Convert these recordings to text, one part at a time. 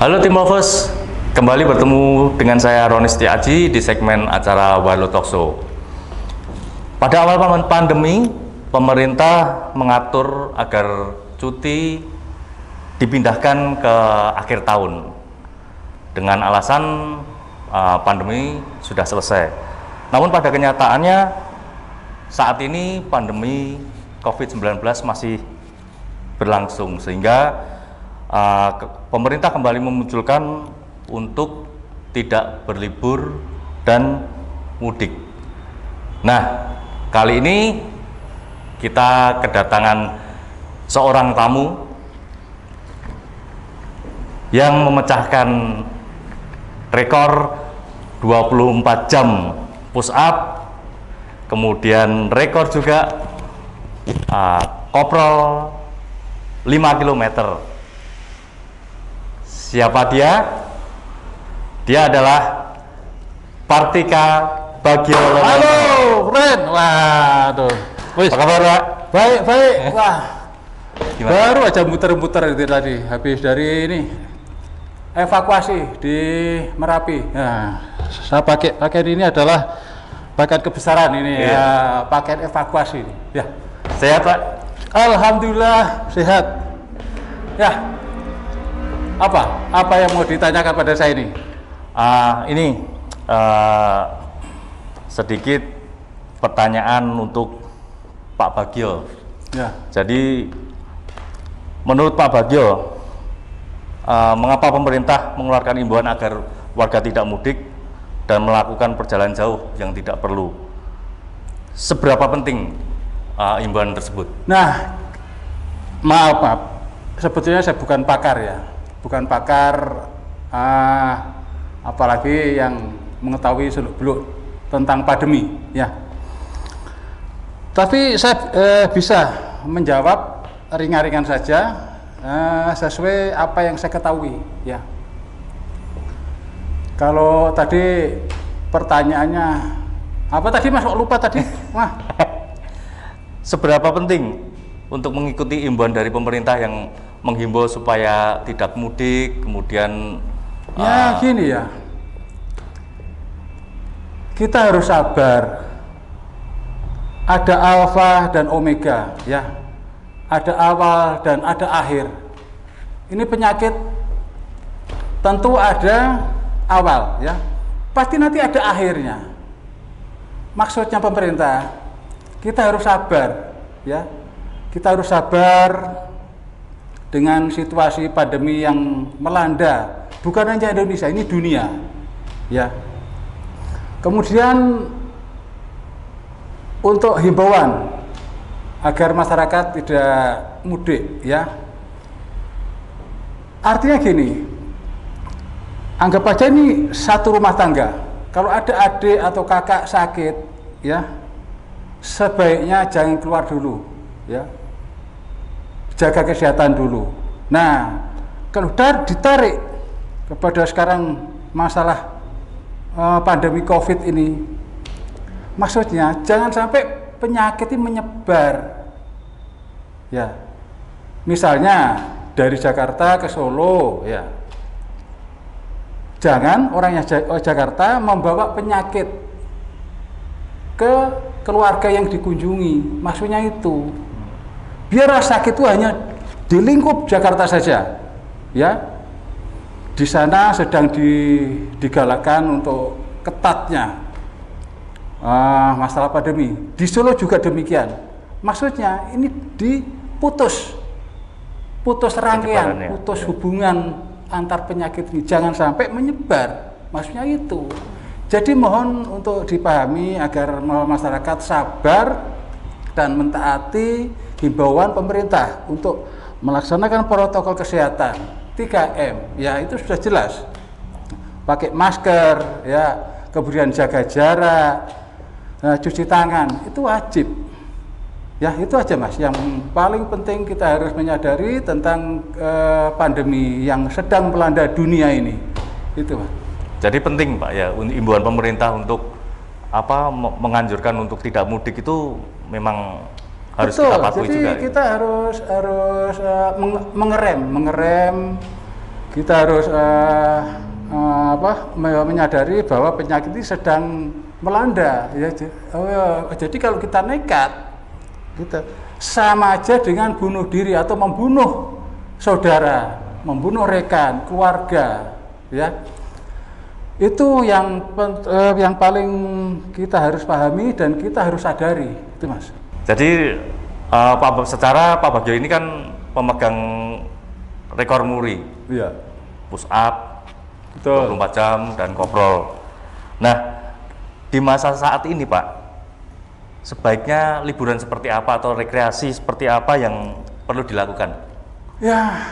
Halo Tim Lovers, kembali bertemu dengan saya Roni Setiaji di segmen acara Warlo Talk Show. Pada awal pandemi, pemerintah mengatur agar cuti dipindahkan ke akhir tahun dengan alasan pandemi sudah selesai. Namun pada kenyataannya saat ini pandemi COVID-19 masih berlangsung, sehingga pemerintah kembali memunculkan untuk tidak berlibur dan mudik. Nah, kali ini kita kedatangan seorang tamu yang memecahkan rekor 24 jam push up, kemudian rekor juga koprol 5 km. Siapa dia? Dia adalah Partika Bagio. Halo, Ren. Waduh. Apa kabar, Pak? Baik, baik. Wah. Gimana? Baru aja muter-muter itu tadi, habis dari ini evakuasi di Merapi. Nah, saya pakai ini adalah paket kebesaran ini, iya. ya, paket evakuasi. Ya. Sehat, Pak? Alhamdulillah sehat. Ya. Apa yang mau ditanyakan pada saya ini? Sedikit pertanyaan untuk Pak Bagio. Ya. Jadi menurut Pak Bagio, mengapa pemerintah mengeluarkan imbauan agar warga tidak mudik dan melakukan perjalanan jauh yang tidak perlu? Seberapa penting imbauan tersebut? Nah, maaf, sebetulnya saya bukan pakar ya. Bukan pakar, apalagi yang mengetahui seluk-beluk tentang pandemi, ya. Tapi saya bisa menjawab ringan-ringan saja, sesuai apa yang saya ketahui, ya. Kalau tadi pertanyaannya apa tadi, Mas? Kok lupa tadi? Wah. Seberapa penting untuk mengikuti imbauan dari pemerintah yang menghimbau supaya tidak mudik, kemudian gini ya, kita harus sabar. Ada alfa dan omega, ya, ada awal dan ada akhir. Ini penyakit tentu ada awal, ya, pasti nanti ada akhirnya. Maksudnya pemerintah, kita harus sabar, ya, kita harus sabar dengan situasi pandemi yang melanda, bukan hanya Indonesia, ini dunia, ya. Kemudian untuk himbauan agar masyarakat tidak mudik, ya. Artinya gini, anggap aja ini satu rumah tangga. Kalau ada adik atau kakak sakit, ya, sebaiknya jangan keluar dulu, ya. Jaga kesehatan dulu. Nah, kalau ditarik kepada sekarang masalah pandemi COVID ini, maksudnya jangan sampai penyakit ini menyebar. Ya, misalnya dari Jakarta ke Solo, ya, jangan orang yang Jakarta membawa penyakit ke keluarga yang dikunjungi. Maksudnya itu, biar sakit itu hanya di lingkup Jakarta saja, ya. Di sana sedang digalakkan untuk ketatnya masalah pandemi. Di Solo juga demikian. Maksudnya ini putus rangkaian, putus hubungan antar penyakit ini, jangan sampai menyebar. Maksudnya itu. Jadi mohon untuk dipahami agar masyarakat sabar dan mentaati himbauan pemerintah untuk melaksanakan protokol kesehatan 3M, ya, itu sudah jelas. Pakai masker, ya, kemudian jaga jarak, cuci tangan, itu wajib. Ya, itu aja, Mas. Yang paling penting kita harus menyadari tentang pandemi yang sedang melanda dunia ini. Itu, Mas. Jadi penting, Pak, ya, imbauan pemerintah untuk menganjurkan untuk tidak mudik itu memang harus kita patuhi juga. Jadi kita harus mengerem kita harus menyadari bahwa penyakit ini sedang melanda ya. Jadi kalau kita nekat, kita sama aja dengan bunuh diri atau membunuh saudara, membunuh rekan, keluarga, ya. Itu yang paling kita harus pahami dan kita harus sadari, itu Mas. Jadi Pak Bagio ini kan pemegang rekor muri, Iya. push up, Betul. 24 jam dan koprol. Nah, di masa saat ini Pak, sebaiknya liburan seperti apa atau rekreasi seperti apa yang perlu dilakukan? Ya,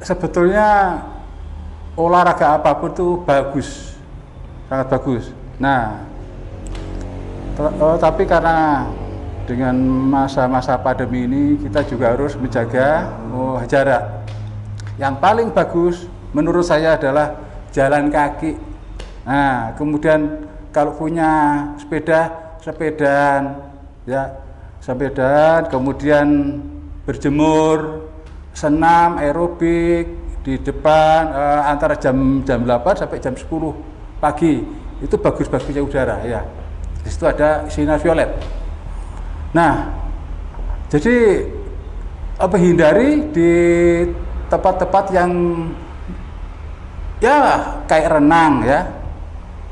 sebetulnya olahraga apapun itu bagus, sangat bagus. Nah, tapi karena dengan masa-masa pandemi ini kita juga harus menjaga jarak. Yang paling bagus menurut saya adalah jalan kaki. Nah, kemudian kalau punya sepedaan, ya, sepedaan, kemudian berjemur, senam, aerobik di depan antara jam 8 sampai jam 10 pagi. Itu bagus-bagusnya udara, ya. Di situ ada sinar violet. Nah, jadi hindari di tempat-tempat yang ya kayak renang, ya.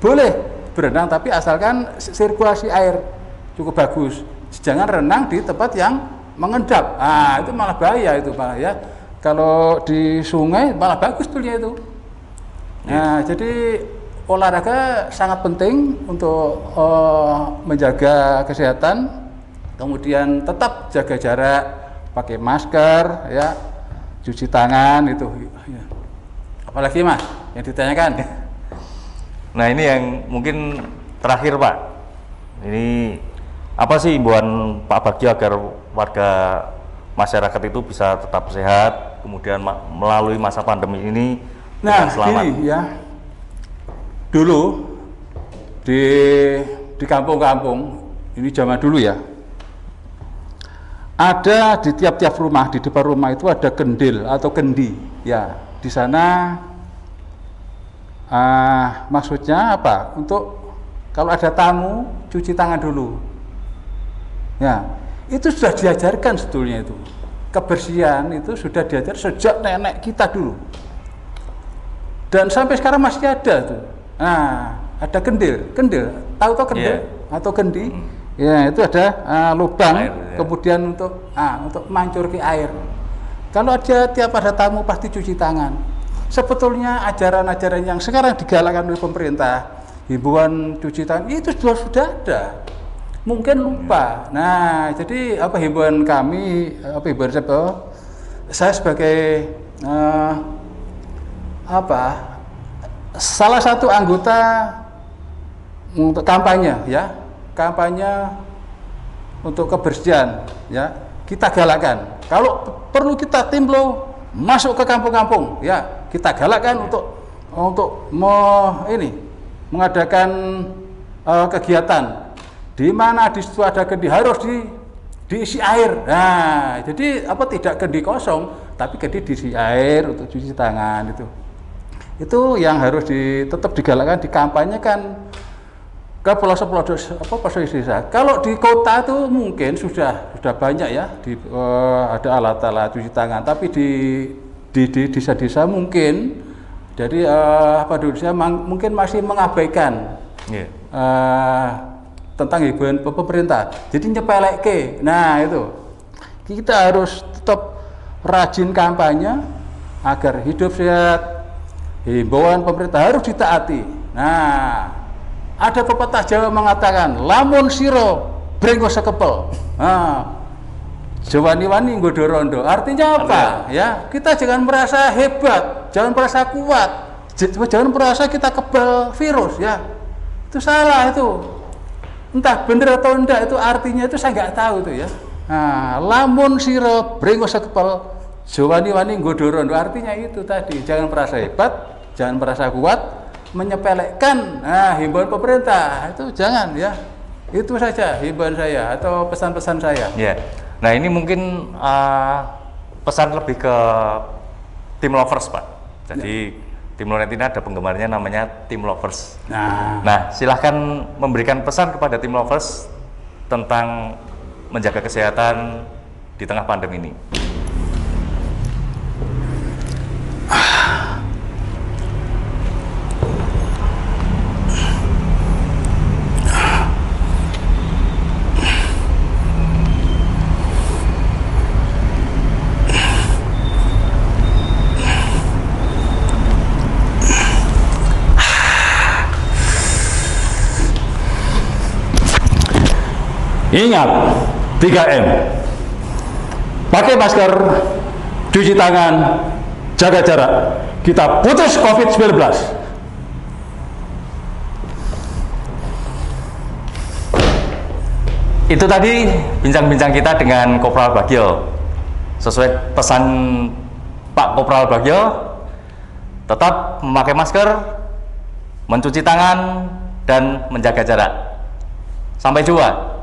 Boleh berenang tapi asalkan sirkulasi air cukup bagus. Jangan renang di tempat yang mengendap. Ah, itu malah bahaya itu malah, ya. Kalau di sungai malah bagus tulnya itu. Nah, jadi olahraga sangat penting untuk menjaga kesehatan. Kemudian tetap jaga jarak, pakai masker, ya, cuci tangan itu. Ya. Apalagi Mas yang ditanyakan? Nah, ini yang mungkin terakhir Pak. Ini apa sih himbauan Pak Bagio agar warga masyarakat itu bisa tetap sehat, kemudian melalui masa pandemi ini dengan selamat? Gini, ya. Dulu di kampung-kampung ini zaman dulu ya. Ada di tiap-tiap rumah, di depan rumah itu ada kendil atau kendi, ya. Di sana maksudnya apa? Untuk kalau ada tamu cuci tangan dulu, ya. Itu sudah diajarkan sebetulnya itu. Kebersihan itu sudah diajar sejak nenek kita dulu. Dan sampai sekarang masih ada tuh. Nah, ada kendil, tahu kendil atau kendi? Ya, itu ada lubang air, ya. Kemudian untuk mancur ke air. Kalau ada tamu pasti cuci tangan. Sebetulnya ajaran-ajaran yang sekarang digalakkan oleh pemerintah, himbauan cuci tangan itu sudah ada. Mungkin lupa. Nah, jadi himbauan kami, himbauan saya sebagai salah satu anggota untuk kampanye, ya. Kampanye untuk kebersihan, ya, kita galakkan. Kalau perlu kita timblo masuk ke kampung-kampung, ya, kita galakkan untuk mengadakan kegiatan di mana di situ ada kendi harus diisi air. Nah, jadi tidak kendi kosong, tapi kendi diisi air untuk cuci tangan itu yang harus tetap digalakkan, dikampanyekan ke pelosok-pelosok desa. Kalau di kota itu mungkin sudah banyak, ya, ada alat-alat cuci tangan, tapi di desa-desa mungkin dari Indonesia mungkin masih mengabaikan tentang himbauan pemerintah. Jadi nyepeleke. Nah, itu kita harus tetap rajin kampanye agar hidup sehat. Himbauan pemerintah harus ditaati. Nah, ada pepatah Jawa mengatakan, lamun siro brenggo sekepel. Nah, jawani-wani nggodo rondo. Artinya apa? Ya, kita jangan merasa hebat, jangan merasa kuat, jangan merasa kita kebal virus, ya. Itu salah itu. Entah benar atau enggak itu artinya itu saya nggak tahu itu, ya. Nah, lamun siro brenggo sekepel, jawani-wani nggodo rondo. Artinya itu tadi, jangan merasa hebat, jangan merasa kuat, menyepelekan himbauan pemerintah itu jangan, ya. Itu saja himbauan saya atau pesan-pesan saya. Ya. Nah, ini mungkin pesan lebih ke tim lovers Pak. Jadi tim Lonet ini ada penggemarnya namanya Tim Lovers. Nah, Nah, silahkan memberikan pesan kepada Tim Lovers tentang menjaga kesehatan di tengah pandemi ini. ingat 3M. Pakai masker, cuci tangan, jaga jarak. Kita putus COVID-19. Itu tadi bincang-bincang kita dengan Kopral Bagio. Sesuai pesan Pak Kopral Bagio, tetap memakai masker, mencuci tangan, dan menjaga jarak. Sampai jumpa.